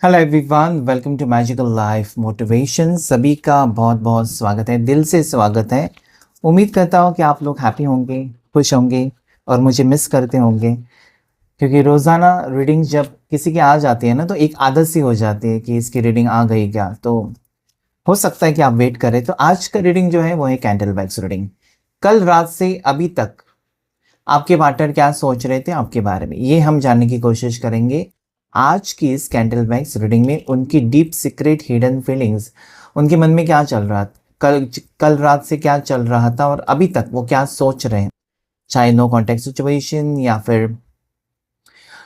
Hello everyone, welcome to magical life motivation. सभी का बहुत बहुत स्वागत है, दिल से स्वागत है। उम्मीद करता हूँ कि आप लोग हैप्पी होंगे, खुश होंगे और मुझे मिस करते होंगे, क्योंकि रोज़ाना रीडिंग जब किसी की आ जाती है ना तो एक आदत सी हो जाती है कि इसकी रीडिंग आ गई क्या। तो हो सकता है कि आप वेट करें। तो आज का रीडिंग जो है वो है कैंडल वैक्स रीडिंग। कल रात से अभी तक आपके पार्टनर क्या सोच रहे थे आपके बारे में, ये हम जानने की कोशिश करेंगे आज की इस कैंडल वैक्स रीडिंग में। उनकी डीप सीक्रेट हिडन फीलिंग्स, उनके मन में क्या चल रहा था, कल रात से क्या चल रहा था और अभी तक वो क्या सोच रहे हैं। चाहे नो कांटेक्ट सिचुएशन या फिर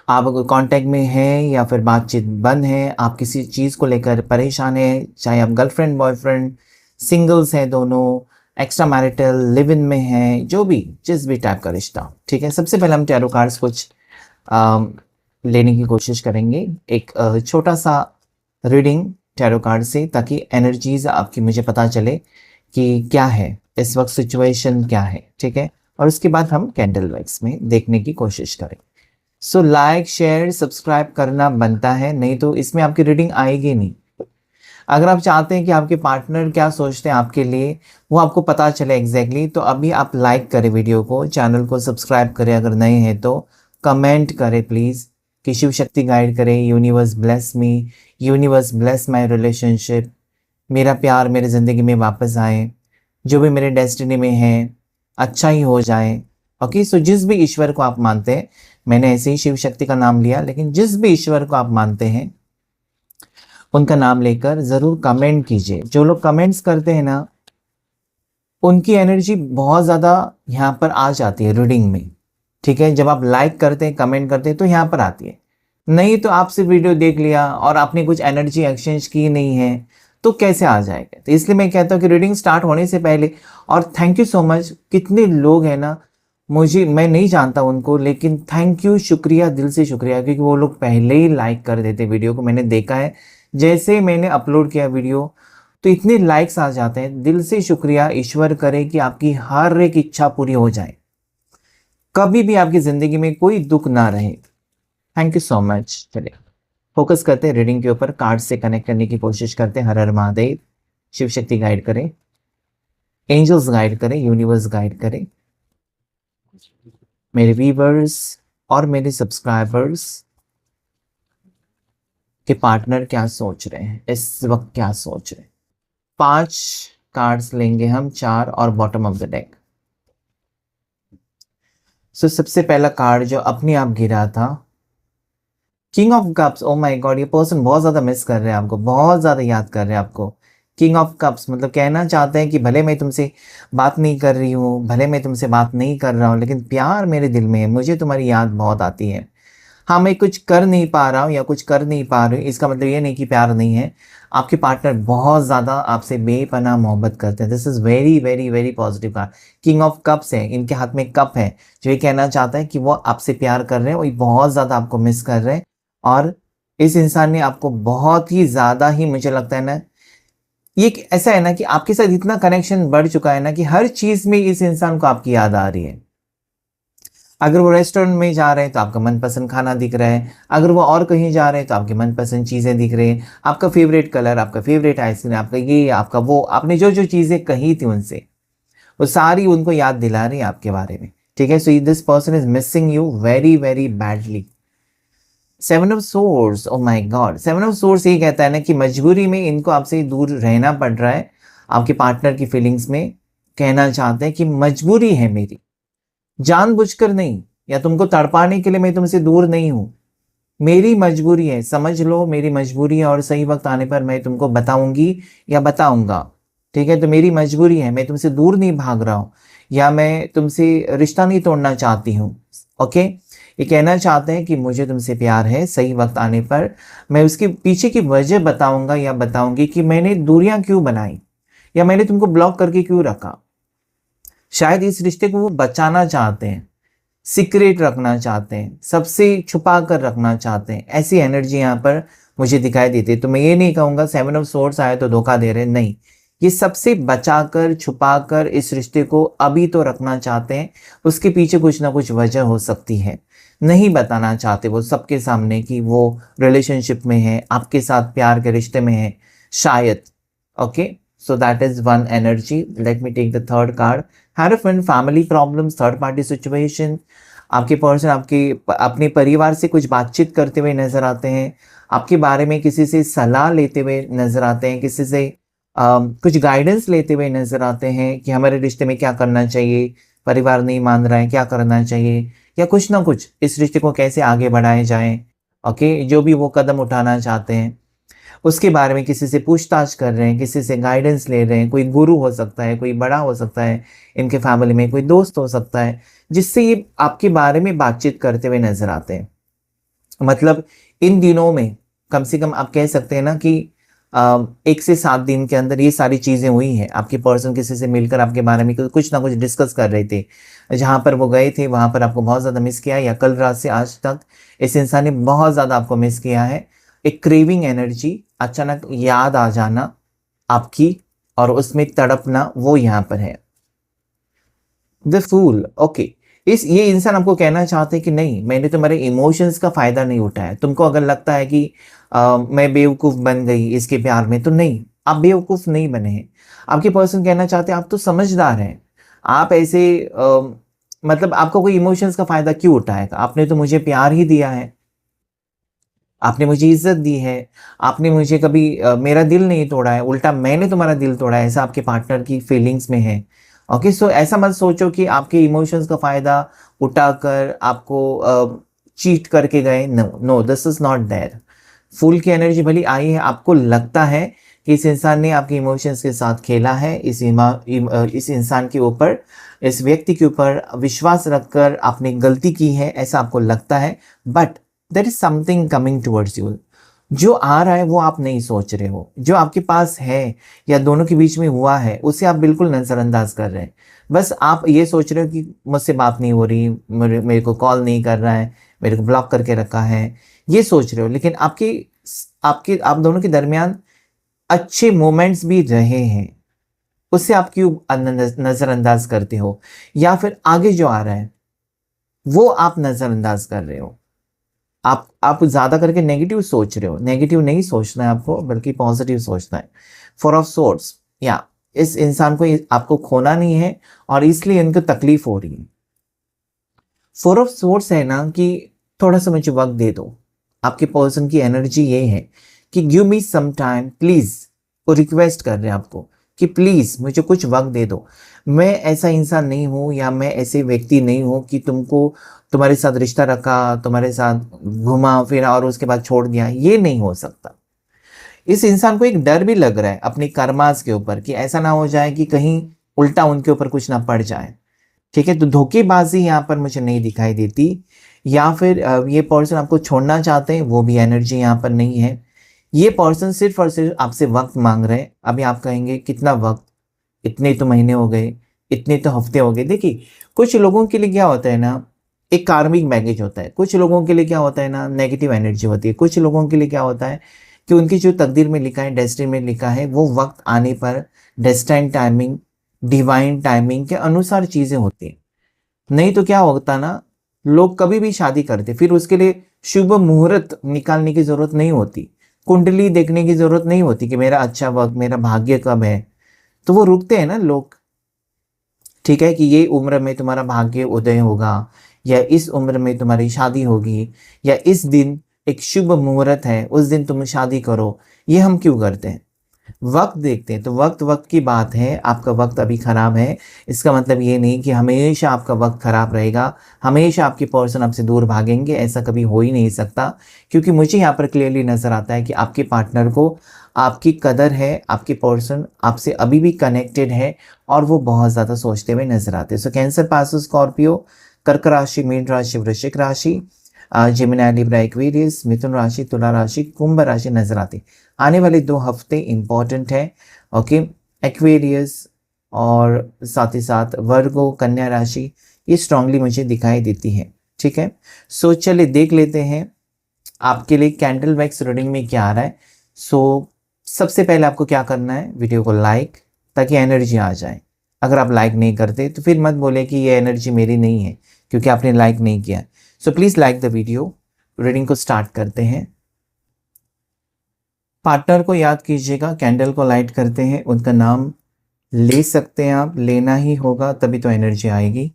आप कांटेक्ट में हैं या फिर बातचीत बंद है, आप किसी चीज़ को लेकर परेशान हैं, चाहे आप गर्लफ्रेंड बॉयफ्रेंड, सिंगल्स हैं दोनों, एक्स्ट्रा मैरिटल लिव इन में हैं, जो भी जिस भी टाइप का रिश्ता। ठीक है, सबसे पहले हम टैरो कार्ड्स कुछ लेने की कोशिश करेंगे। एक छोटा सा रीडिंग टैरो कार्ड से, ताकि एनर्जीज आपकी मुझे पता चले कि क्या है इस वक्त, सिचुएशन क्या है। ठीक है, और उसके बाद हम कैंडल वैक्स में देखने की कोशिश करें। सो लाइक शेयर सब्सक्राइब करना बनता है, नहीं तो इसमें आपकी रीडिंग आएगी नहीं। अगर आप चाहते हैं कि आपके पार्टनर क्या सोचते हैं आपके लिए वो आपको पता चले एग्जैक्टली, तो अभी आप लाइक करें वीडियो को, चैनल को सब्सक्राइब करें, अगर नए हैं तो कमेंट करें प्लीज़ कि शिव शक्ति गाइड करें, universe bless me, universe bless my relationship, मेरा प्यार मेरे ज़िंदगी में वापस आए, जो भी मेरे डेस्टिनी में है अच्छा ही हो जाए। ओके, सो जिस भी ईश्वर को आप मानते हैं, मैंने ऐसे ही शिव शक्ति का नाम लिया, लेकिन जिस भी ईश्वर को आप मानते हैं उनका नाम लेकर ज़रूर कमेंट कीजिए। जो लोग कमेंट्स करते हैं ना, उनकी एनर्जी बहुत ज़्यादा यहाँ पर आ जाती है रीडिंग में। ठीक है, जब आप लाइक करते हैं कमेंट करते हैं तो यहाँ पर आती है, नहीं तो आप सिर्फ वीडियो देख लिया और आपने कुछ एनर्जी एक्सचेंज की नहीं है तो कैसे आ जाएगा। तो इसलिए मैं कहता हूँ कि रीडिंग स्टार्ट होने से पहले, और थैंक यू सो मच, कितने लोग हैं ना, मैं नहीं जानता उनको, लेकिन थैंक यू, शुक्रिया, दिल से शुक्रिया, क्योंकि वो लोग पहले ही लाइक कर देते वीडियो को। मैंने देखा है जैसे मैंने अपलोड किया वीडियो तो इतने लाइक्स आ जाते हैं। दिल से शुक्रिया, ईश्वर करे कि आपकी हर एक इच्छा पूरी हो जाए, कभी भी आपकी ज़िंदगी में कोई दुख ना रहे। Thank you so much. चलिए फोकस करते हैं रीडिंग के ऊपर, कार्ड से कनेक्ट करने की कोशिश करते हैं। हर हर महादेव, शिव शक्ति गाइड करें, एंजल्स गाइड करें, यूनिवर्स गाइड करें। मेरे व्यूवर्स और मेरे सब्सक्राइबर्स के पार्टनर क्या सोच रहे हैं इस वक्त, क्या सोच रहे हैं। 5 कार्ड्स लेंगे हम, 4 और बॉटम ऑफ द डेक। सो सबसे पहला कार्ड जो अपने आप गिरा था, king of cups. Oh my God, ये पर्सन बहुत ज़्यादा मिस कर रहे हैं आपको, बहुत ज़्यादा याद कर रहे हैं आपको। किंग ऑफ कप्स मतलब कहना चाहते हैं कि भले मैं तुमसे बात नहीं कर रही हूँ, भले मैं तुमसे बात नहीं कर रहा हूँ, लेकिन प्यार मेरे दिल में है, मुझे तुम्हारी याद बहुत आती है। हाँ, मैं कुछ कर नहीं पा रहा हूँ या कुछ कर नहीं पा रही हूँ, इसका मतलब ये नहीं कि प्यार नहीं है। आपके पार्टनर बहुत ज़्यादा आपसे बेपनाह मोहब्बत करते हैं। This is very very very positive card. King of cups है, इनके हाथ में कप है, जो ये कहना चाहता है कि वो आपसे प्यार कर रहे हैं, वो बहुत ज़्यादा आपको मिस कर रहे हैं। और इस इंसान ने आपको बहुत ही ज़्यादा ही, मुझे लगता है ना, ये ऐसा है ना कि आपके साथ इतना कनेक्शन बढ़ चुका है ना कि हर चीज़ में इस इंसान को आपकी याद आ रही है। अगर वो रेस्टोरेंट में जा रहे हैं तो आपका मनपसंद खाना दिख रहा है, अगर वो और कहीं जा रहे हैं तो आपकी मनपसंद चीज़ें दिख रही हैं, आपका फेवरेट कलर, आपका फेवरेट आइसक्रीम, आपका ये, आपका वो, आपने जो जो चीज़ें कही थी उनसे, वो सारी उनको याद दिला रही है आपके बारे में। ठीक है, so this person is missing you very very badly. 7 of swords, oh my God, 7 of swords ये कहता है ना कि मजबूरी में इनको आपसे दूर रहना पड़ रहा है। आपके पार्टनर की फीलिंग्स में कहना चाहते हैं कि मजबूरी है मेरी, जानबूझकर नहीं, या तुमको तड़पाने के लिए मैं तुमसे दूर नहीं हूं, मेरी मजबूरी है, समझ लो मेरी मजबूरी है, और सही वक्त आने पर मैं तुमको बताऊंगी या बताऊंगा। ठीक है, तो मेरी मजबूरी है, मैं तुमसे दूर नहीं भाग रहा हूं, या मैं तुमसे रिश्ता नहीं तोड़ना चाहती हूँ। ओके, ये कहना चाहते हैं कि मुझे तुमसे प्यार है, सही वक्त आने पर मैं उसके पीछे की वजह बताऊंगा या बताऊंगी कि मैंने दूरियां क्यों बनाई, या मैंने तुमको ब्लॉक करके क्यों रखा। शायद इस रिश्ते को वो बचाना चाहते हैं, सीक्रेट रखना चाहते हैं, सबसे छुपा कर रखना चाहते हैं। ऐसी एनर्जी यहाँ पर मुझे दिखाई देती है। तो मैं ये नहीं कहूँगा 7 ऑफ सोर्ड्स आए तो धोखा दे रहे हैं, नहीं, ये सबसे बचाकर छुपाकर इस रिश्ते को अभी तो रखना चाहते हैं। उसके पीछे कुछ ना कुछ वजह हो सकती है। नहीं बताना चाहते वो सबके सामने कि वो रिलेशनशिप में है, आपके साथ प्यार के रिश्ते में है शायद। Okay, so that is one energy. Let me take the third card. Hierophant, family problems, third party situation. आपके पर्सन अपने परिवार से कुछ बातचीत करते हुए नजर आते हैं, आपके बारे में किसी से सलाह लेते हुए नजर आते हैं, किसी से कुछ गाइडेंस लेते हुए नजर आते हैं कि हमारे रिश्ते में क्या करना चाहिए, परिवार नहीं मान रहा है, क्या करना चाहिए, या कुछ ना कुछ इस रिश्ते को कैसे आगे बढ़ाए जाएं। ओके, जो भी वो कदम उठाना चाहते हैं उसके बारे में किसी से पूछताछ कर रहे हैं, किसी से गाइडेंस ले रहे हैं। कोई गुरु हो सकता है, कोई बड़ा हो सकता है इनके फैमिली में, कोई दोस्त हो सकता है जिससे ये आपके बारे में बातचीत करते हुए नजर आते हैं। मतलब इन दिनों में कम से कम आप कह सकते हैं ना कि 1 से 7 दिन के अंदर ये सारी चीज़ें हुई हैं। आपके पर्सन किसी से मिलकर आपके बारे में कुछ ना कुछ डिस्कस कर रहे थे, जहाँ पर वो गए थे वहाँ पर आपको बहुत ज़्यादा मिस किया, या कल रात से आज तक इस इंसान ने बहुत ज़्यादा आपको मिस किया है। एक क्रेविंग एनर्जी, अचानक याद आ जाना आपकी और उसमें तड़पना, वो यहाँ पर है। द फूल, ओके, ये इंसान आपको कहना चाहते हैं कि नहीं, मैंने तुम्हारे इमोशंस का फायदा नहीं उठाया। तुमको अगर लगता है कि मैं बेवकूफ़ बन गई इसके प्यार में, तो नहीं, आप बेवकूफ़ नहीं बने हैं। आपके पर्सन कहना चाहते हैं आप तो समझदार हैं। आप ऐसे मतलब आपको कोई इमोशंस का फायदा क्यों उठाएगा? आपने तो मुझे प्यार ही दिया है, आपने मुझे इज्जत दी है, आपने मुझे कभी मेरा दिल नहीं तोड़ा है, उल्टा मैंने तुम्हारा दिल तोड़ा है, ऐसा आपके पार्टनर की फीलिंग्स में है। ओके, सो ऐसा मत सोचो कि आपके इमोशंस का फ़ायदा उठाकर आपको चीट करके गए। No no, this is not there. फूल की एनर्जी भली आई है, आपको लगता है कि इस इंसान ने आपके इमोशंस के साथ खेला है, इस इंसान के ऊपर, इस व्यक्ति के ऊपर विश्वास रखकर आपने गलती की है, ऐसा आपको लगता है। But there is something coming towards you. जो आ रहा है वो आप नहीं सोच रहे हो, जो आपके पास है या दोनों के बीच में हुआ है उसे आप बिल्कुल नज़रअंदाज कर रहे हैं। बस आप ये सोच रहे हो कि मुझसे बात नहीं हो रही, मेरे को कॉल नहीं कर रहा है, मेरे को ब्लॉक करके रखा है, ये सोच रहे हो। लेकिन आप दोनों के दरमियान अच्छे मोमेंट्स भी रहे हैं, उससे आप क्यों नज़रअंदाज करते हो? या फिर आगे जो आ रहा है वो आप नज़रअंदाज कर रहे हो। आप ज़्यादा करके नेगेटिव सोच रहे हो। नेगेटिव नहीं सोचना है आपको, बल्कि पॉजिटिव सोचना है। फोर ऑफ सोर्ड्स, या इस इंसान को आपको खोना नहीं है और इसलिए इनको तकलीफ हो रही है। फोर ऑफ सोर्ड्स है ना कि थोड़ा सा मुझे वक्त दे दो। आपके पर्सन की एनर्जी ये है कि give me some time please. वो रिक्वेस्ट कर रहे हैं आपको कि प्लीज़ मुझे कुछ वक्त दे दो। मैं ऐसा इंसान नहीं हूँ, या मैं ऐसे व्यक्ति नहीं हूँ कि तुम्हारे साथ रिश्ता रखा, तुम्हारे साथ घुमा फिरा और उसके बाद छोड़ दिया। ये नहीं हो सकता। इस इंसान को एक डर भी लग रहा है अपनी कर्मास के ऊपर कि ऐसा ना हो जाए कि कहीं उल्टा उनके ऊपर कुछ ना पड़ जाए। ठीक है, तो धोखेबाजी यहाँ पर मुझे नहीं दिखाई देती। या फिर ये पर्सन आपको छोड़ना चाहते हैं, वो भी एनर्जी यहाँ पर नहीं है। ये पर्सन सिर्फ और सिर्फ आपसे वक्त मांग रहे हैं। अभी आप कहेंगे कितना वक्त, इतने तो महीने हो गए, इतने तो हफ्ते हो गए। देखिए, कुछ लोगों के लिए क्या होता है ना, एक कार्मिक बैगेज होता है। कुछ लोगों के लिए क्या होता है ना, नेगेटिव एनर्जी होती है। कुछ लोगों के लिए क्या होता है कि उनकी जो तकदीर में लिखा है, डेस्टिनी में लिखा है, वो वक्त आने पर डेस्टाइन टाइमिंग, डिवाइन टाइमिंग के अनुसार चीज़ें होती हैं। नहीं तो क्या होता ना, लोग कभी भी शादी करते, फिर उसके लिए शुभ मुहूर्त निकालने की ज़रूरत नहीं होती, कुंडली देखने की ज़रूरत नहीं होती कि मेरा अच्छा वक्त, मेरा भाग्य कब है। तो वो रुकते हैं ना लोग। ठीक है, कि ये उम्र में तुम्हारा भाग्य उदय होगा, या इस उम्र में तुम्हारी शादी होगी, या इस दिन एक शुभ मुहूर्त है, उस दिन तुम शादी करो। ये हम क्यों करते हैं? वक्त देखते हैं। तो वक्त की बात है। आपका वक्त अभी ख़राब है, इसका मतलब ये नहीं कि हमेशा आपका वक्त ख़राब रहेगा, हमेशा आपके पर्सन आपसे दूर भागेंगे। ऐसा कभी हो ही नहीं सकता, क्योंकि मुझे यहाँ पर क्लियरली नज़र आता है कि आपके पार्टनर को आपकी कदर है, आपके पर्सन आपसे अभी भी कनेक्टेड है और वो बहुत ज़्यादा सोचते हुए नजर आते हैं। सो कैंसर, पास, स्कॉर्पियो, कर्क राशि, मीन राशि, वृश्चिक राशि, जेमिनी, लिब्रा, एक्वेरियस, मिथुन राशि, तुला राशि, कुंभ राशि नजर आती। आने वाले 2 हफ्ते इंपॉर्टेंट है। ओके, एक्वेरियस और साथ ही साथ वर्गो, कन्या राशि, ये स्ट्रांगली मुझे दिखाई देती है। ठीक है, सो चलिए देख लेते हैं आपके लिए कैंडल वैक्स रीडिंग में क्या आ रहा है। सो सबसे पहले आपको क्या करना है, वीडियो को लाइक, ताकि एनर्जी आ जाए। अगर आप लाइक नहीं करते तो फिर मत बोले कि ये एनर्जी मेरी नहीं है, क्योंकि आपने लाइक नहीं किया। So please like the video. Reading को स्टार्ट करते हैं। पार्टनर को याद कीजिएगा, कैंडल को लाइट करते हैं, उनका नाम ले सकते हैं आप, लेना ही होगा तभी तो एनर्जी आएगी,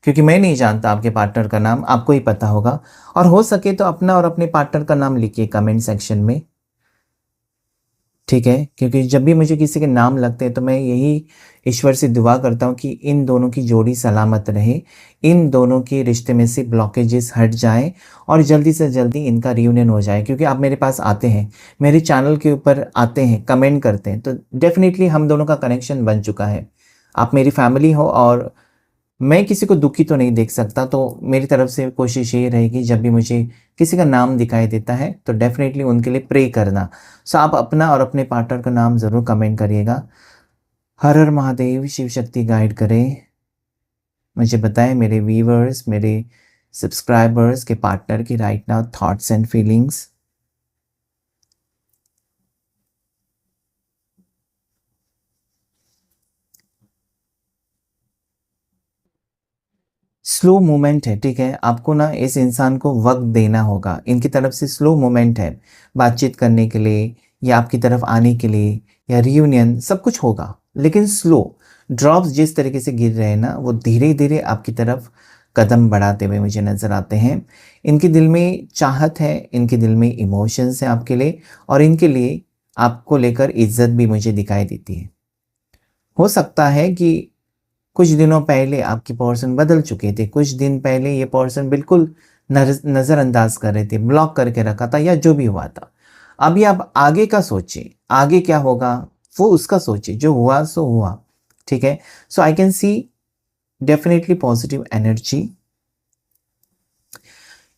क्योंकि मैं नहीं जानता आपके पार्टनर का नाम, आपको ही पता होगा। और हो सके तो अपना और अपने पार्टनर का नाम लिखिए कमेंट सेक्शन में, ठीक है? क्योंकि जब भी मुझे किसी के नाम लगते हैं तो मैं यही ईश्वर से दुआ करता हूँ कि इन दोनों की जोड़ी सलामत रहे, इन दोनों के रिश्ते में से ब्लॉकेजेस हट जाएं और जल्दी से जल्दी इनका रियूनियन हो जाए। क्योंकि आप मेरे पास आते हैं, मेरे चैनल के ऊपर आते हैं, कमेंट करते हैं, तो डेफिनेटली हम दोनों का कनेक्शन बन चुका है। आप मेरी फैमिली हो और मैं किसी को दुखी तो नहीं देख सकता, तो मेरी तरफ से कोशिश ये रहेगी जब भी मुझे किसी का नाम दिखाई देता है तो डेफिनेटली उनके लिए प्रे करना। सो आप अपना और अपने पार्टनर का नाम ज़रूर कमेंट करिएगा। हर हर महादेव, शिव शक्ति गाइड करें। मुझे बताएं मेरे व्यूवर्स, मेरे सब्सक्राइबर्स के पार्टनर की right now thoughts and feelings. Slow movement है, ठीक है? आपको ना इस इंसान को वक्त देना होगा। इनकी तरफ से स्लो मूवमेंट है बातचीत करने के लिए या आपकी तरफ आने के लिए या रियूनियन, सब कुछ होगा, लेकिन स्लो। ड्रॉप्स जिस तरीके से गिर रहे हैं ना, वो धीरे धीरे आपकी तरफ कदम बढ़ाते हुए मुझे नज़र आते हैं। इनके दिल में चाहत है, इनके दिल में इमोशंस हैं आपके लिए, और इनके लिए आपको लेकर इज्जत भी मुझे दिखाई देती है। हो सकता है कि कुछ दिनों पहले आपके पर्सन बदल चुके थे, कुछ दिन पहले ये पर्सन बिल्कुल नज़रअंदाज कर रहे थे, ब्लॉक करके रखा था या जो भी हुआ था। अभी आप आगे का सोचिए, आगे क्या होगा वो उसका सोचिए, जो हुआ सो हुआ, ठीक है? So I can see definitely positive energy.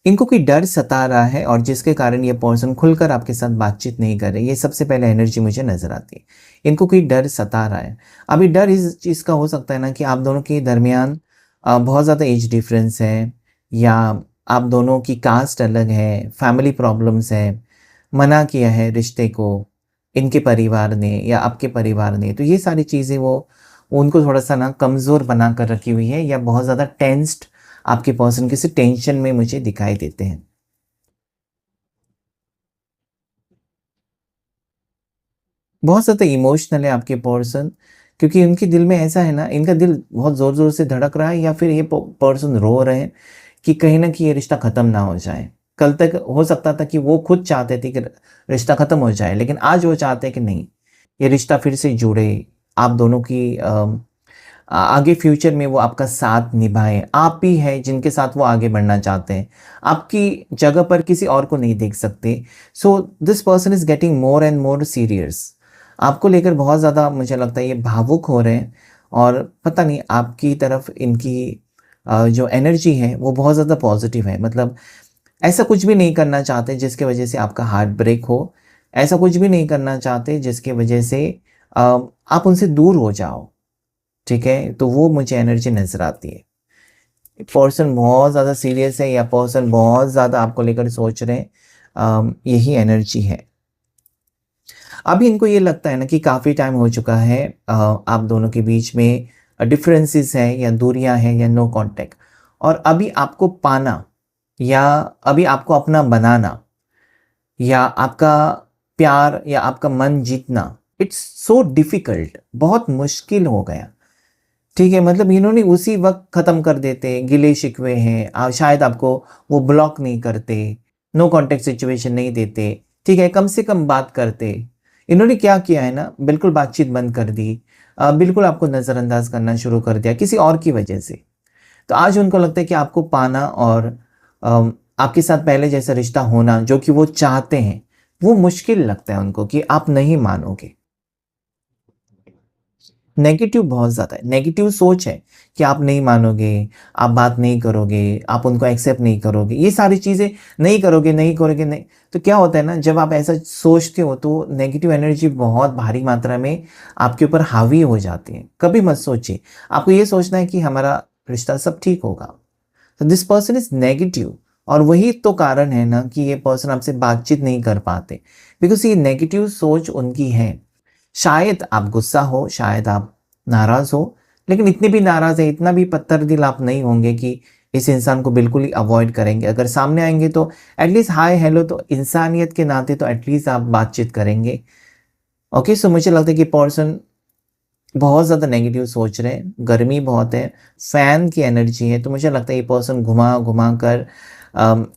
इनको कोई डर सता रहा है और जिसके कारण ये पर्सन खुलकर आपके साथ बातचीत नहीं कर रहे, ये सबसे पहले एनर्जी मुझे नज़र आती है। इनको कोई डर सता रहा है। अभी डर इस चीज़ का हो सकता है ना कि आप दोनों के दरमियान बहुत ज़्यादा एज डिफरेंस है, या आप दोनों की कास्ट अलग है, फैमिली प्रॉब्लम्स है, मना किया है रिश्ते को इनके परिवार ने या आपके परिवार ने, तो ये सारी चीज़ें वो उनको थोड़ा सा ना कमज़ोर बना कर रखी हुई है, या बहुत ज़्यादा टेंस्ड आपके पर्सन किसी टेंशन में मुझे दिखाई देते हैं। बहुत ज़्यादा इमोशनल है आपके पर्सन, क्योंकि उनके दिल में ऐसा है ना, इनका दिल बहुत ज़ोर-ज़ोर से धड़क रहा है, या फिर ये पर्सन रो रहे हैं कि कहीं न कहीं ये रिश्ता ख़त्म ना हो जाए। कल तक हो सकता था कि वो खुद चाहते थे कि रिश्ता ख़त्म हो जाए, लेकिन आज वो चाहते हैं कि नहीं, ये रिश्ता फिर से जुड़े, आप दोनों की आगे फ्यूचर में वो आपका साथ निभाएँ। आप ही हैं जिनके साथ वो आगे बढ़ना चाहते हैं। आपकी जगह पर किसी और को नहीं देख सकते। So this person is getting more and more serious. आपको लेकर बहुत ज़्यादा मुझे लगता है ये भावुक हो रहे हैं, और पता नहीं आपकी तरफ इनकी जो एनर्जी है वो बहुत ज़्यादा पॉजिटिव है। मतलब ऐसा कुछ भी नहीं करना चाहते जिसकी वजह से आपका हार्ट ब्रेक हो। ऐसा कुछ भी नहीं करना चाहते जिसकी वजह से अ, आप उनसे दूर हो जाओ। ठीक है? तो वो मुझे एनर्जी नज़र आती है। पर्सन बहुत ज़्यादा सीरियस है, या पर्सन बहुत ज़्यादा आपको लेकर सोच रहे हैं, यही एनर्जी है। अभी इनको ये लगता है ना कि काफ़ी टाइम हो चुका है, आप दोनों के बीच में डिफरेंसेस हैं या दूरियां हैं या नो कांटेक्ट, और अभी आपको पाना या अभी आपको अपना बनाना या आपका प्यार या आपका मन जीतना, इट्स सो डिफ़िकल्ट, बहुत मुश्किल हो गया। ठीक है? मतलब इन्होंने उसी वक़्त ख़त्म कर देते, गिले-शिकवे हैं, शायद आपको वो ब्लॉक नहीं करते, नो कॉन्टैक्ट सिचुएशन नहीं देते, ठीक है? कम से कम बात करते। इन्होंने क्या किया है ना, बिल्कुल बातचीत बंद कर दी, बिल्कुल आपको नज़रअंदाज करना शुरू कर दिया किसी और की वजह से। तो आज उनको लगता है कि आपको पाना और आपके साथ पहले जैसा रिश्ता होना जो कि वो चाहते हैं, वो मुश्किल लगता है उनको कि आप नहीं मानोगे। नेगेटिव बहुत ज़्यादा है, नेगेटिव सोच है कि आप नहीं मानोगे, आप बात नहीं करोगे, आप उनको एक्सेप्ट नहीं करोगे, ये सारी चीज़ें नहीं करोगे, नहीं करोगे, नहीं। तो क्या होता है ना, जब आप ऐसा सोचते हो तो नेगेटिव एनर्जी बहुत भारी मात्रा में आपके ऊपर हावी हो जाती है। कभी मत सोचिए, आपको ये सोचना है कि हमारा रिश्ता सब ठीक होगा। तो दिस पर्सन इज़ नेगेटिव, और वही तो कारण है ना कि ये पर्सन आपसे बातचीत नहीं कर पाते, बिकॉज़ ये नेगेटिव सोच उनकी है। शायद आप गुस्सा हो, शायद आप नाराज़ हो, लेकिन इतने भी नाराज़ हैं, इतना भी पत्थर दिल आप नहीं होंगे कि इस इंसान को बिल्कुल ही अवॉइड करेंगे। अगर सामने आएंगे तो एटलीस्ट हाय हेलो तो इंसानियत के नाते तो एटलीस्ट आप बातचीत करेंगे। ओके, सो मुझे लगता है कि पर्सन बहुत ज़्यादा नेगेटिव सोच रहे हैं, गर्मी बहुत है, फ़ैन की एनर्जी है, तो मुझे लगता है ये पर्सन घुमा घुमा कर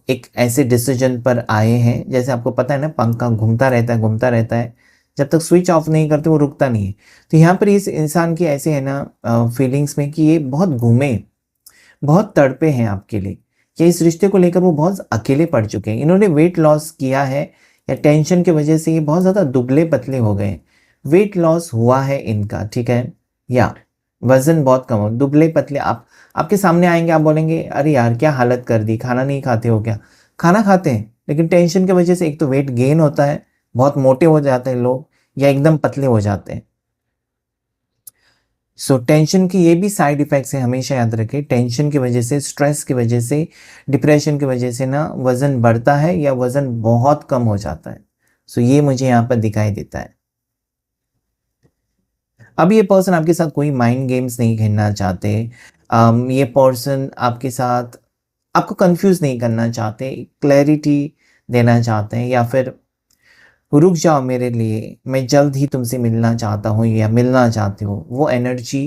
एक ऐसे डिसीजन पर आए हैं। जैसे आपको पता है ना, पंखा घूमता रहता है घूमता रहता है, जब तक स्विच ऑफ नहीं करते वो रुकता नहीं है। तो यहाँ पर इस इंसान की ऐसे है ना फीलिंग्स में कि ये बहुत घूमे, बहुत तड़पे हैं आपके लिए, या इस रिश्ते को लेकर वो बहुत अकेले पड़ चुके हैं। इन्होंने वेट लॉस किया है या टेंशन की वजह से ये बहुत ज़्यादा दुबले पतले हो गए हैं। वेट लॉस हुआ है इनका, ठीक है, या वजन बहुत कम हो, दुबले पतले। आप आपके सामने आएंगे, आप बोलेंगे अरे यार क्या हालत कर दी, खाना नहीं खाते हो क्या? खाना खाते हैं, लेकिन टेंशन की वजह से एक तो वेट गेन होता है, बहुत मोटे हो जाते हैं लोग, या एकदम पतले हो जाते हैं। सो टेंशन की ये भी साइड इफ़ेक्ट्स हैं, हमेशा याद रखें। टेंशन की वजह से, स्ट्रेस की वजह से, डिप्रेशन की वजह से ना वज़न बढ़ता है या वज़न बहुत कम हो जाता है। सो ये मुझे यहाँ पर दिखाई देता है। अब ये पर्सन आपके साथ कोई माइंड गेम्स नहीं खेलना चाहते। ये पर्सन आपके साथ आपको कंफ्यूज नहीं करना चाहते, क्लैरिटी देना चाहते हैं, या फिर रुक जाओ मेरे लिए, मैं जल्द ही तुमसे मिलना चाहता हूँ या मिलना चाहती हूँ। वो एनर्जी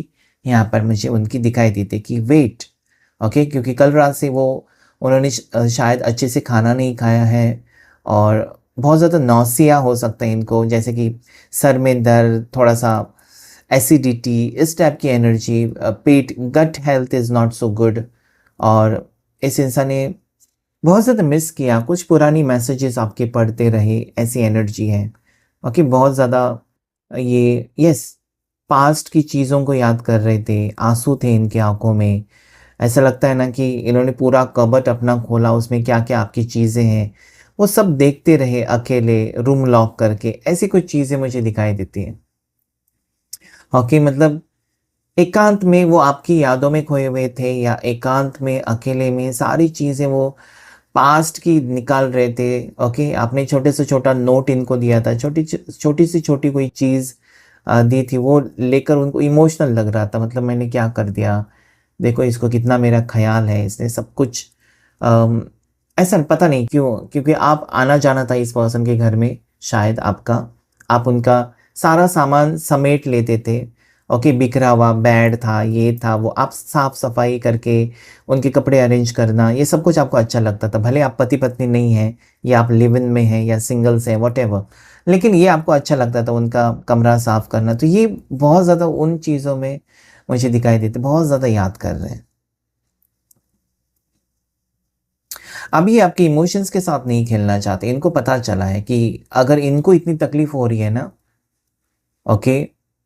यहाँ पर मुझे उनकी दिखाई देती है कि वेट, ओके, क्योंकि कल रात से वो उन्होंने शायद अच्छे से खाना नहीं खाया है, और बहुत ज़्यादा नौसिया हो सकता है इनको, जैसे कि सर में दर्द, थोड़ा सा एसिडिटी, इस टाइप की एनर्जी, पेट, gut health is not so good. और इस इंसान ने बहुत ज़्यादा मिस किया, कुछ पुरानी मैसेजेस आपके पढ़ते रहे, ऐसी एनर्जी है। ओके, बहुत ज़्यादा ये यस, पास्ट की चीज़ों को याद कर रहे थे, आंसू थे इनके आंखों में। ऐसा लगता है ना कि इन्होंने पूरा कबर्ड अपना खोला, उसमें क्या क्या आपकी चीज़ें हैं वो सब देखते रहे अकेले, रूम लॉक करके। ऐसी कुछ चीज़ें मुझे दिखाई देती हैं। ओके, मतलब एकांत में वो आपकी यादों में खोए हुए थे, या एकांत में अकेले में सारी चीज़ें वो पास्ट की निकाल रहे थे। ओके, आपने छोटे से छोटा नोट इनको दिया था, छोटी से छोटी कोई चीज़ दी थी, वो लेकर उनको इमोशनल लग रहा था, मतलब मैंने क्या कर दिया, देखो इसको कितना मेरा ख्याल है, इसने सब कुछ ऐसा पता नहीं क्यों, क्योंकि आप आना जाना था इस पर्सन के घर में, शायद आपका, आप उनका सारा सामान समेट लेते थे। ओके, बिखरा हुआ बेड था, ये था वो, आप साफ सफाई करके उनके कपड़े अरेंज करना, ये सब कुछ आपको अच्छा लगता था। भले आप पति पत्नी नहीं हैं, या आप लिव इन में हैं, या सिंगल्स हैं, वॉटेवर, लेकिन ये आपको अच्छा लगता था, उनका कमरा साफ करना। तो ये बहुत ज़्यादा उन चीज़ों में मुझे दिखाई देते, बहुत ज़्यादा याद कर रहे हैं। अब ये आपके इमोशंस के साथ नहीं खेलना चाहते। इनको पता चला है कि अगर इनको इतनी तकलीफ हो रही है ना, ओके,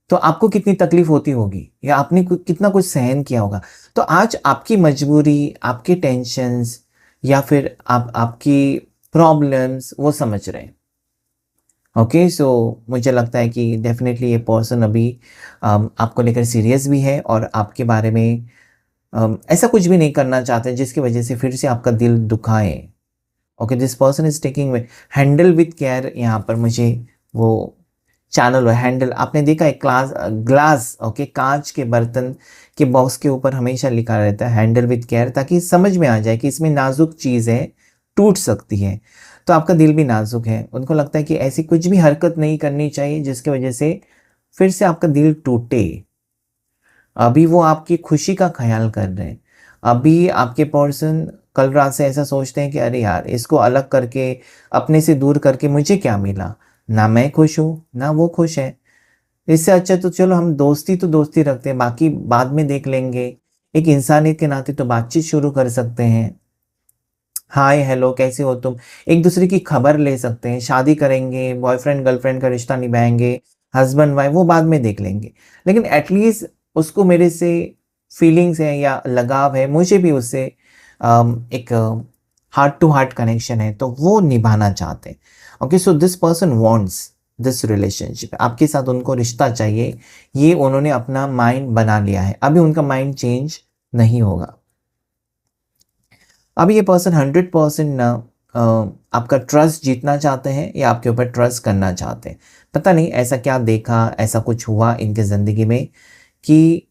तो आपको कितनी तकलीफ होती होगी, या आपने कितना कुछ सहन किया होगा। तो आज आपकी मजबूरी, आपके टेंशन्स, या फिर आपकी प्रॉब्लम्स वो समझ रहे हैं। ओके, सो मुझे लगता है कि डेफिनेटली ये पर्सन अभी आपको लेकर सीरियस भी है, और आपके बारे में ऐसा कुछ भी नहीं करना चाहते जिसकी वजह से फिर से आपका दिल दुखाए। Okay, this person is taking handle with care. यहाँ पर मुझे वो चैनल और हैंडल, आपने देखा है क्लास ग्लास, ओके, कांच के बर्तन के बॉक्स के ऊपर हमेशा लिखा रहता है हैंडल विथ केयर, ताकि समझ में आ जाए कि इसमें नाजुक चीज़ है, टूट सकती है। तो आपका दिल भी नाजुक है, उनको लगता है कि ऐसी कुछ भी हरकत नहीं करनी चाहिए जिसकी वजह से फिर से आपका दिल टूटे। अभी वो आपकी खुशी का ख्याल कर रहे हैं। अभी आपके पर्सन कल रात से ऐसा सोचते हैं कि अरे यार, इसको अलग करके, अपने से दूर करके मुझे क्या मिला, ना मैं खुश हूँ ना वो खुश है। इससे अच्छा तो चलो हम दोस्ती तो दोस्ती रखते हैं, बाकी बाद में देख लेंगे। एक इंसानियत के नाते तो बातचीत शुरू कर सकते हैं, हाय हेलो कैसे हो तुम, एक दूसरे की खबर ले सकते हैं। शादी करेंगे, बॉयफ्रेंड गर्लफ्रेंड का रिश्ता निभाएंगे, हस्बैंड वाइफ, वो बाद में देख लेंगे। लेकिन एटलीस्ट उसको मेरे से फीलिंग्स है या लगाव है, मुझे भी उससे एक हार्ट टू हार्ट कनेक्शन है, तो वो निभाना चाहते हैं। Okay, so this person wants this relationship, आपके साथ उनको रिश्ता चाहिए। ये उन्होंने अपना माइंड बना लिया है, अभी उनका माइंड चेंज नहीं होगा। अभी ये पर्सन 100% ना आपका ट्रस्ट जीतना चाहते हैं, या आपके ऊपर ट्रस्ट करना चाहते हैं। पता नहीं ऐसा क्या देखा, ऐसा कुछ हुआ इनके ज़िंदगी में कि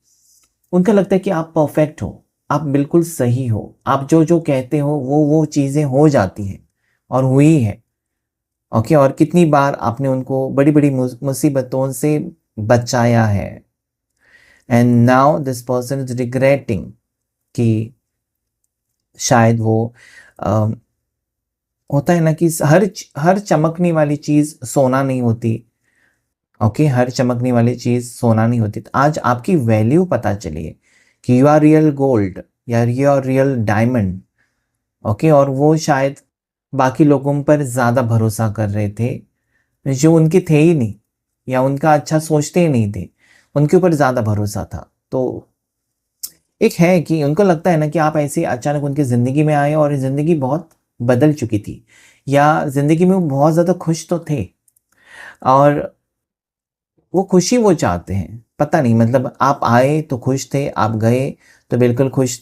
उनका लगता है कि आप परफेक्ट हो, आप बिल्कुल सही हो, आप जो जो कहते हो वो चीज़ें हो जाती हैं और हुई है। ओके, और कितनी बार आपने उनको बड़ी बड़ी मुसीबतों से बचाया है। And now this person is regretting कि शायद वो अ, होता है ना कि हर चमकने वाली चीज़ सोना नहीं होती। ओके, हर चमकने वाली चीज़ सोना नहीं होती। तो आज आपकी वैल्यू पता चली है कि यू आर रियल गोल्ड या you are real diamond. Okay, और वो शायद बाकी लोगों पर ज़्यादा भरोसा कर रहे थे, जो उनके थे ही नहीं या उनका अच्छा सोचते ही नहीं थे, उनके ऊपर ज़्यादा भरोसा था। तो एक है कि उनको लगता है ना कि आप ऐसे अचानक उनकी ज़िंदगी में आए और ज़िंदगी बहुत बदल चुकी थी, या ज़िंदगी में वो बहुत ज़्यादा खुश तो थे, और वो खुशी वो चाहते हैं। पता नहीं, मतलब आप आए तो खुश थे, आप गए तो बिल्कुल खुश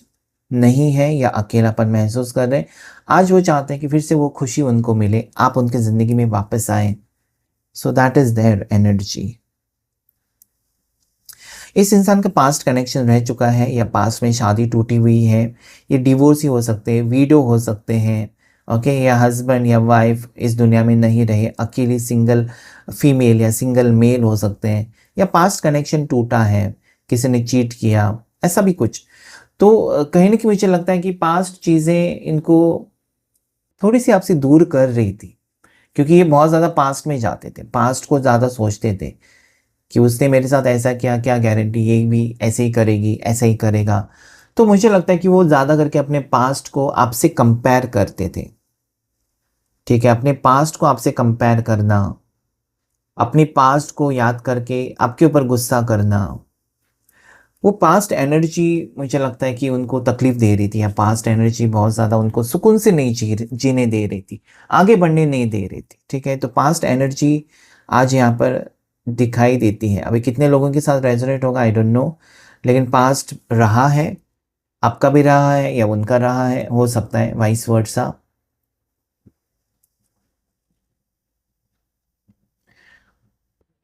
नहीं है या अकेलापन महसूस कर रहे हैं। आज वो चाहते हैं कि फिर से वो खुशी उनको मिले, आप उनकी ज़िंदगी में वापस आएँ। So that is their energy. इस इंसान का पास्ट कनेक्शन रह चुका है या पास्ट में शादी टूटी हुई है, ये डिवोर्स ही हो सकते हैं, वीडो हो सकते हैं। ओके, या हस्बैंड या वाइफ इस दुनिया में नहीं रहे, अकेली सिंगल फीमेल या सिंगल मेल हो सकते हैं, या पास्ट कनेक्शन टूटा है, किसी ने चीट किया, ऐसा भी कुछ। तो कहीं ना कहीं मुझे लगता है कि पास्ट चीज़ें इनको थोड़ी सी आपसे दूर कर रही थी, क्योंकि ये बहुत ज़्यादा पास्ट में जाते थे, पास्ट को ज़्यादा सोचते थे कि उसने मेरे साथ ऐसा किया, क्या गारंटी ये भी ऐसे ही करेगी, ऐसा ही करेगा। तो मुझे लगता है कि वो ज़्यादा करके अपने पास्ट को आपसे कंपेयर करते थे। ठीक है, अपने पास्ट को आपसे कंपेयर करना, अपनी पास्ट को याद करके आपके ऊपर गुस्सा करना, वो पास्ट एनर्जी मुझे लगता है कि उनको तकलीफ दे रही थी, या पास्ट एनर्जी बहुत ज़्यादा उनको सुकून से नहीं जीने दे रही थी, आगे बढ़ने नहीं दे रही थी। ठीक है, तो पास्ट एनर्जी आज यहाँ पर दिखाई देती है। अभी कितने लोगों के साथ रेजोनेट होगा आई डोंट नो, लेकिन पास्ट रहा है, आपका भी रहा है या उनका रहा है, हो सकता है वाइस वर्सा।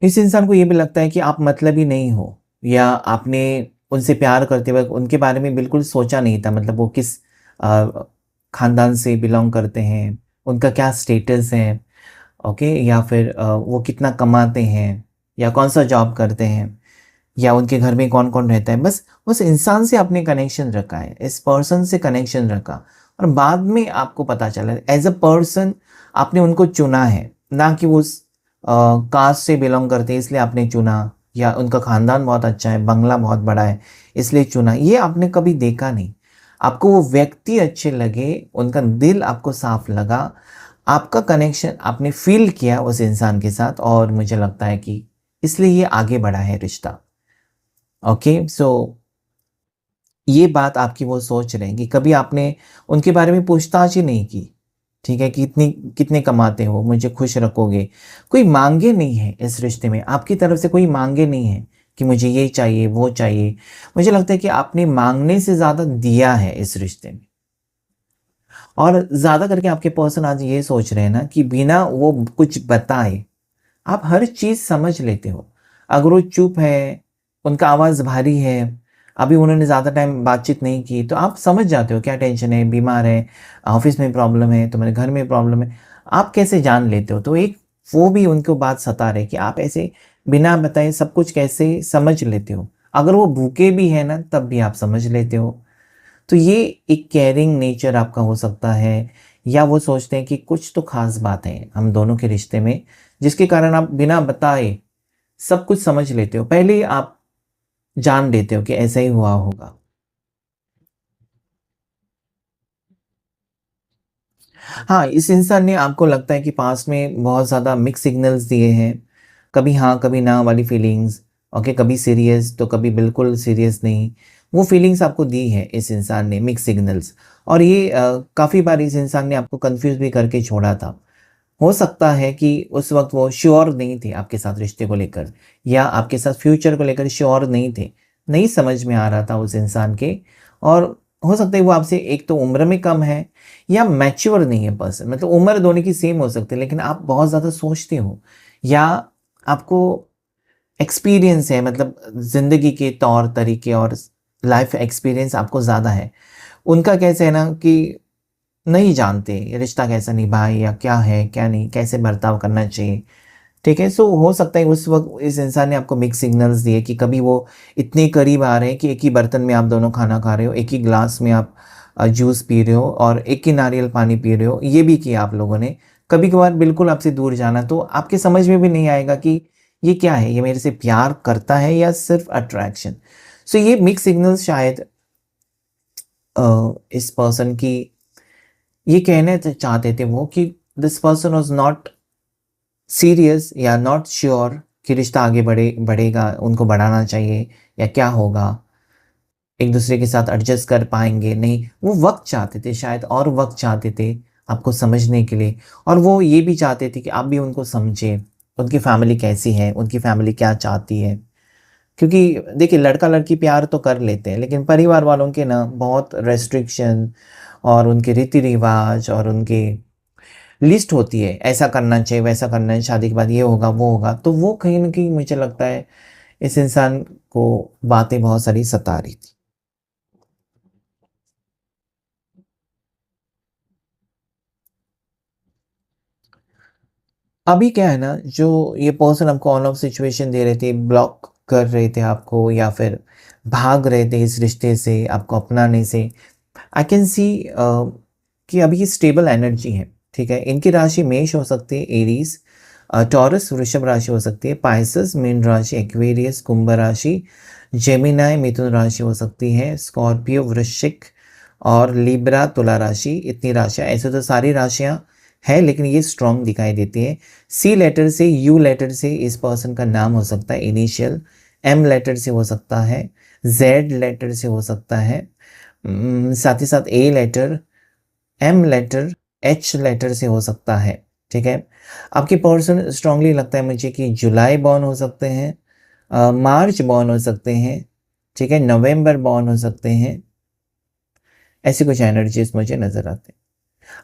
इस इंसान को ये भी लगता है कि आप मतलबी नहीं हो, या आपने उनसे प्यार करते वक़्त उनके बारे में बिल्कुल सोचा नहीं था, मतलब वो किस अ, ख़ानदान से बिलॉन्ग करते हैं, उनका क्या स्टेटस है, ओके, या फिर वो कितना कमाते हैं, या कौन-सा जॉब करते हैं, या उनके घर में कौन-कौन रहता है। बस उस इंसान से आपने कनेक्शन रखा है, इस पर्सन से कनेक्शन रखा, और बाद में आपको पता चला एज़ अ पर्सन आपने उनको चुना है, ना कि वो उस कास्ट से बिलॉन्ग करते हैं इसलिए आपने चुना, या उनका ख़ानदान बहुत अच्छा है, बंगला बहुत बड़ा है इसलिए चुना। ये आपने कभी देखा नहीं। आपको वो व्यक्ति अच्छे लगे, उनका दिल आपको साफ लगा, आपका कनेक्शन आपने फ़ील किया उस इंसान के साथ, और मुझे लगता है कि इसलिए ये आगे बढ़ा है रिश्ता। ओके, सो ये बात आपकी वो सोच रहे हैं कि कभी आपने उनके बारे में पूछताछ ही नहीं की। ठीक है, कि कितने कमाते हो, मुझे खुश रखोगे। कोई मांगे नहीं है इस रिश्ते में, आपकी तरफ से कोई मांगे नहीं है कि मुझे ये चाहिए वो चाहिए। मुझे लगता है कि आपने मांगने से ज़्यादा दिया है इस रिश्ते में, और ज़्यादा करके आपके पर्सन आज ये सोच रहे हैं ना कि बिना वो कुछ बताए आप हर चीज़ समझ लेते हो। अगर वो चुप है, उनका आवाज़ भारी है, अभी उन्होंने ज़्यादा टाइम बातचीत नहीं की, तो आप समझ जाते हो क्या टेंशन है, बीमार है, ऑफ़िस में प्रॉब्लम है, तुम्हारे घर में प्रॉब्लम है। आप कैसे जान लेते हो? तो एक वो भी उनको बात सता रहे कि आप ऐसे बिना बताए सब कुछ कैसे समझ लेते हो? अगर वो भूखे भी हैं ना, तब भी आप समझ लेते हो। तो ये एक केयरिंग नेचर आपका हो सकता है, या वो सोचते हैं कि कुछ तो ख़ास बात है हम दोनों के रिश्ते में, जिसके कारण आप बिना बताए सब कुछ समझ लेते हो। पहले ही आप जान लेते हो कि ऐसा ही हुआ होगा। हाँ, इस इंसान ने आपको लगता है कि पास्ट में बहुत ज़्यादा मिक्स सिग्नल्स दिए हैं। कभी हाँ, कभी ना वाली फीलिंग्स, ओके, कभी सीरियस तो कभी बिल्कुल सीरियस नहीं। वो फीलिंग्स आपको दी है इस इंसान ने, मिक्स सिग्नल्स। और ये काफ़ी बार इस इंसान ने आपको कन्फ्यूज़ भी करके छोड़ा था। हो सकता है कि उस वक़्त वो श्योर नहीं थे आपके साथ रिश्ते को लेकर, या आपके साथ फ्यूचर को लेकर श्योर नहीं थे। नहीं समझ में आ रहा था उस इंसान के, और हो सकता है वो आपसे एक तो उम्र में कम है, या मैच्योर नहीं है पर्सन। मतलब उम्र दोनों की सेम हो सकती है, लेकिन आप बहुत ज़्यादा सोचते हो, या आपको एक्सपीरियंस है, मतलब ज़िंदगी के तौर तरीके और लाइफ एक्सपीरियंस आपको ज़्यादा है। उनका कैसे है ना कि नहीं जानते रिश्ता कैसा निभाए या क्या है, क्या नहीं, कैसे बर्ताव करना चाहिए, ठीक है? सो हो सकता है उस वक़्त इस इंसान ने आपको मिक्स सिग्नल्स दिए कि कभी वो इतने करीब आ रहे हैं कि एक ही बर्तन में आप दोनों खाना खा रहे हो, एक ही ग्लास में आप जूस पी रहे हो और एक ही नारियल पानी पी रहे हो, ये भी किया आप लोगों ने। कभी-कभार बिल्कुल आपसे दूर जाना, तो आपके समझ में भी नहीं आएगा कि ये क्या है? ये मेरे से प्यार करता है या सिर्फ़ अट्रैक्शन? सो ये मिक्स सिग्नल्स शायद इस पर्सन की ये कहना चाहते थे वो कि this person was not serious या नॉट श्योर कि रिश्ता आगे बढ़ेगा, उनको बढ़ाना चाहिए या क्या होगा, एक दूसरे के साथ एडजस्ट कर पाएँगे, नहीं, वो वक़्त चाहते थे शायद और वक़्त चाहते थे आपको समझने के लिए और वो ये भी चाहते थे कि आप भी उनको समझें, उनकी फैमिली कैसी है, उनकी फैमिली क्या चाहती है। क्योंकि देखिए लड़का-लड़की प्यार तो कर लेते हैं, लेकिन परिवार वालों के ना बहुत रेस्ट्रिक्शन और उनके रीति-रिवाज और उनके लिस्ट होती है, ऐसा करना चाहिए, वैसा करना है, शादी के बाद ये होगा, वो होगा। तो वो कहीं न कहीं मुझे लगता है इस इंसान को बातें बहुत सारी सता रही थी। अभी क्या है ना, जो ये पर्सन आपको ऑन ऑफ सिचुएशन दे रहे थे, ब्लॉक कर रहे थे आपको या फिर भाग रहे थे इस रिश्ते से, आपको अपनाने से, आई कैन सी कि अभी ये स्टेबल एनर्जी है, ठीक है? इनकी राशि मेष हो सकती है, एरीज़, टॉरस वृषभ राशि हो सकती है, पाइसेस मीन राशि, एक्वेरियस कुंभ राशि, जेमिनाई मिथुन राशि हो सकती है, स्कॉर्पियो वृश्चिक और लिब्रा तुला राशि। इतनी राशियाँ, ऐसे तो सारी राशियाँ हैं लेकिन ये स्ट्रॉन्ग दिखाई देती है। सी लेटर से, यू लेटर से इस पर्सन का नाम हो सकता है इनिशियल, एम लेटर से हो सकता है, जेड लेटर से हो सकता है, साथ ही साथ A letter, M letter, H letter से हो सकता है, ठीक है? आपके पर्सन स्ट्रांगली लगता है मुझे कि जुलाई बॉर्न हो सकते हैं, मार्च बॉर्न हो सकते हैं, ठीक है? नवंबर बॉर्न हो सकते हैं, ऐसी कुछ एनर्जीज़ मुझे नज़र आते हैं।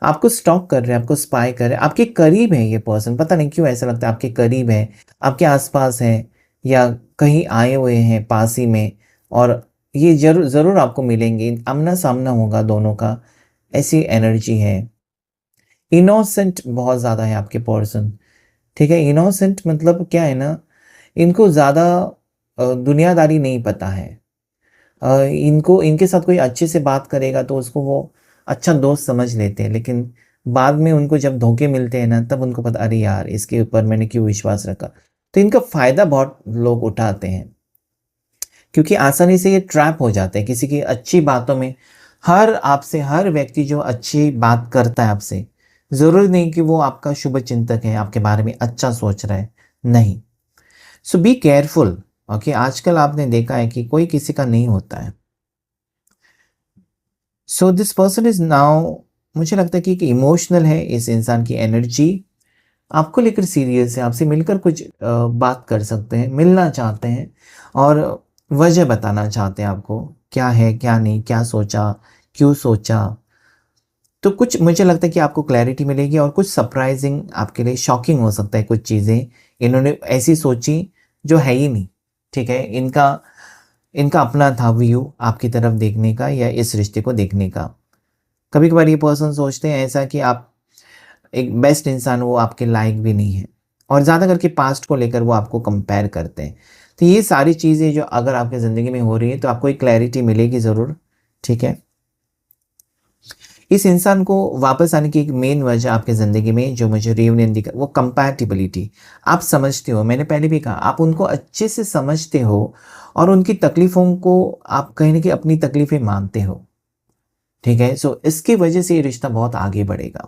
आपको स्टॉक कर रहे हैं, आपको स्पाई कर रहे हैं, आपके करीब है ये पर्सन, पता नहीं क्यों ऐसा लगता है आपके करीब है, आपके आस-पास है या कहीं आए हुए हैं पास ही में और ये ज़रूर आपको मिलेंगे, आमना-सामना होगा दोनों का, ऐसी एनर्जी है। इनोसेंट बहुत ज़्यादा है आपके पर्सन, ठीक है? इनोसेंट मतलब क्या है ना, इनको ज़्यादा दुनियादारी नहीं पता है। इनको इनके साथ कोई अच्छे से बात करेगा तो उसको वो अच्छा दोस्त समझ लेते हैं, लेकिन बाद में उनको जब धोखे मिलते हैं ना, तब उनको पता अरे यार! इसके ऊपर मैंने क्यों विश्वास रखा। तो इनका फ़ायदा बहुत लोग उठाते हैं, क्योंकि आसानी से ये ट्रैप हो जाते हैं किसी की अच्छी बातों में। हर व्यक्ति जो अच्छी बात करता है आपसे, ज़रूरी नहीं कि वो आपका शुभ चिंतक है, आपके बारे में अच्छा सोच रहा है, नहीं। सो बी केयरफुल, ओके? आजकल आपने देखा है कि कोई किसी का नहीं होता है। So this person is now, मुझे लगता है कि इमोशनल है, इस इंसान की एनर्जी आपको लेकर सीरियस है, आपसे मिलकर कुछ बात कर सकते हैं, मिलना चाहते हैं और वजह बताना चाहते हैं आपको, क्या है, क्या नहीं, क्या सोचा, क्यों सोचा। तो कुछ मुझे लगता है कि आपको क्लैरिटी मिलेगी और कुछ सरप्राइज़िंग आपके लिए शॉकिंग हो सकता है, कुछ चीज़ें इन्होंने ऐसी सोची जो है ही नहीं, ठीक है? इनका इनका अपना था व्यू आपकी तरफ देखने का या इस रिश्ते को देखने का। कभी-कभार ये पर्सन सोचते हैं ऐसा कि आप एक बेस्ट इंसान, वो आपके लायक भी नहीं है और ज़्यादा करके पास्ट को लेकर वो आपको कंपेयर करते हैं। तो ये सारी चीज़ें जो अगर आपकी ज़िंदगी में हो रही है तो आपको एक क्लैरिटी मिलेगी ज़रूर, ठीक है? इस इंसान को वापस आने की एक मेन वजह आपकी ज़िंदगी में जो मुझे रियूनियन दिखा, वो कंपैटिबिलिटी। आप समझते हो, मैंने पहले भी कहा, आप उनको अच्छे से समझते हो और उनकी तकलीफ़ों को आप कहीं न कहीं अपनी तकलीफ़ें मानते हो, ठीक है? सो इसकी वजह से ये रिश्ता बहुत आगे बढ़ेगा।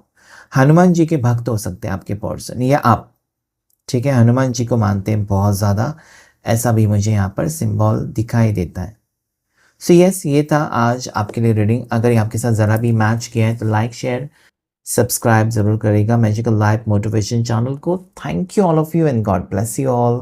हनुमान जी के भक्त हो सकते हैं आपके पर्सन या आप, ठीक है? हनुमान जी को मानते हैं बहुत ज़्यादा, ऐसा भी मुझे यहाँ पर सिंबल दिखाई देता है। सो यस, ये था आज आपके लिए रीडिंग। अगर ये आपके साथ ज़रा भी मैच किया है तो लाइक, शेयर, सब्सक्राइब ज़रूर करिएगा मैजिकल लाइफ मोटिवेशन चैनल को। Thank you all of you and God bless you all.